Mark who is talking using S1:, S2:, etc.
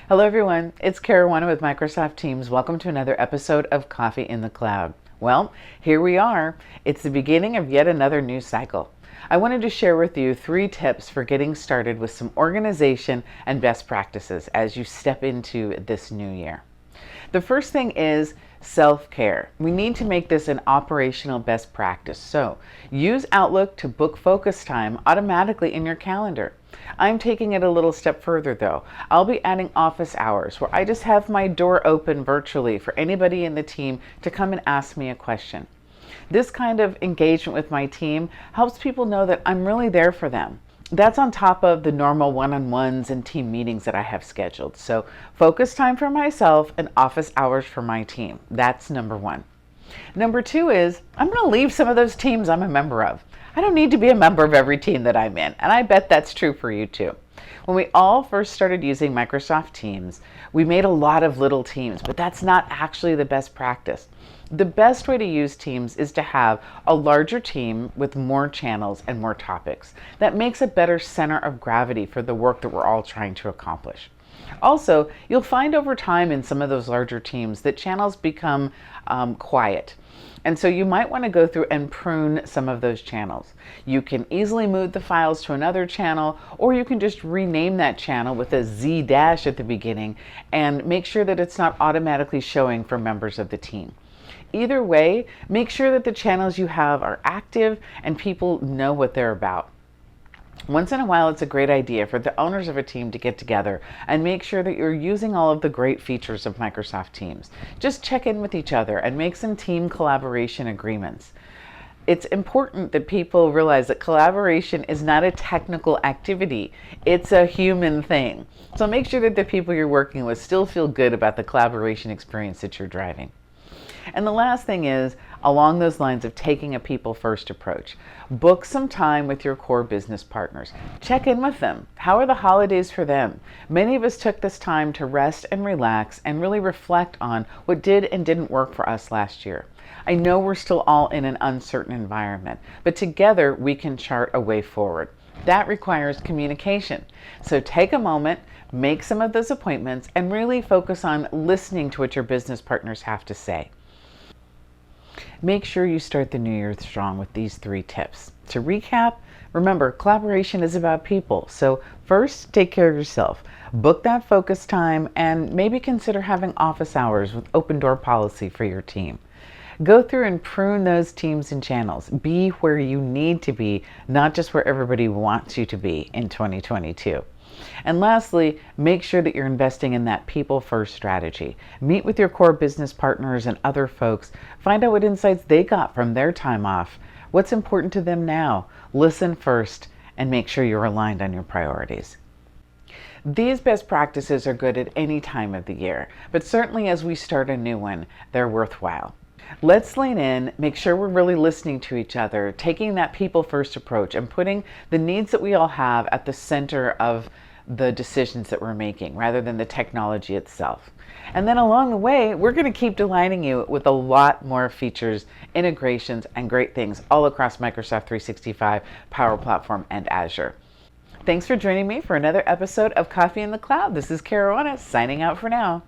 S1: Hello everyone, it's Caruana with Microsoft Teams. Welcome to another episode of Coffee in the Cloud. Well, here we are. It's the beginning of yet another new cycle. I wanted to share with you 3 tips for getting started with some organization and best practices as you step into this new year. The first thing is self-care. We need to make this an operational best practice. So use Outlook to book focus time automatically in your calendar. I'm taking it a little step further though. I'll be adding office hours where I just have my door open virtually for anybody in the team to come and ask me a question. This kind of engagement with my team helps people know that I'm really there for them. That's on top of the normal one-on-ones and team meetings that I have scheduled. So focus time for myself and office hours for my team. That's number 1. Number 2 is I'm going to leave some of those teams I'm a member of. I don't need to be a member of every team that I'm in, and I bet that's true for you too. When we all first started using Microsoft Teams, we made a lot of little teams, but that's not actually the best practice. The best way to use Teams is to have a larger team with more channels and more topics. That makes a better center of gravity for the work that we're all trying to accomplish. Also, you'll find over time in some of those larger teams that channels become quiet. And so you might want to go through and prune some of those channels. You can easily move the files to another channel, or you can just rename that channel with a Z dash at the beginning and make sure that it's not automatically showing for members of the team. Either way, make sure that the channels you have are active and people know what they're about. Once in a while, it's a great idea for the owners of a team to get together and make sure that you're using all of the great features of Microsoft Teams. Just check in with each other and make some team collaboration agreements. It's important that people realize that collaboration is not a technical activity. It's a human thing. So make sure that the people you're working with still feel good about the collaboration experience that you're driving. And the last thing is, along those lines of taking a people-first approach, book some time with your core business partners. Check in with them. How are the holidays for them? Many of us took this time to rest and relax and really reflect on what did and didn't work for us last year. I know we're still all in an uncertain environment, but together we can chart a way forward. That requires communication. So take a moment, make some of those appointments, and really focus on listening to what your business partners have to say. Make sure you start the new year strong with these 3 tips. To recap, remember, collaboration is about people. So first, take care of yourself. Book that focus time and maybe consider having office hours with open door policy for your team. Go through and prune those teams and channels. Be where you need to be, not just where everybody wants you to be in 2022. And lastly, make sure that you're investing in that people-first strategy. Meet with your core business partners and other folks. Find out what insights they got from their time off. What's important to them now? Listen first and make sure you're aligned on your priorities. These best practices are good at any time of the year, but certainly as we start a new one, they're worthwhile. Let's lean in, make sure we're really listening to each other, taking that people-first approach and putting the needs that we all have at the center of the decisions that we're making rather than the technology itself. And then along the way, we're going to keep delighting you with a lot more features, integrations, and great things all across Microsoft 365, Power Platform, and Azure. Thanks for joining me for another episode of Coffee in the Cloud. This is Caruana signing out for now.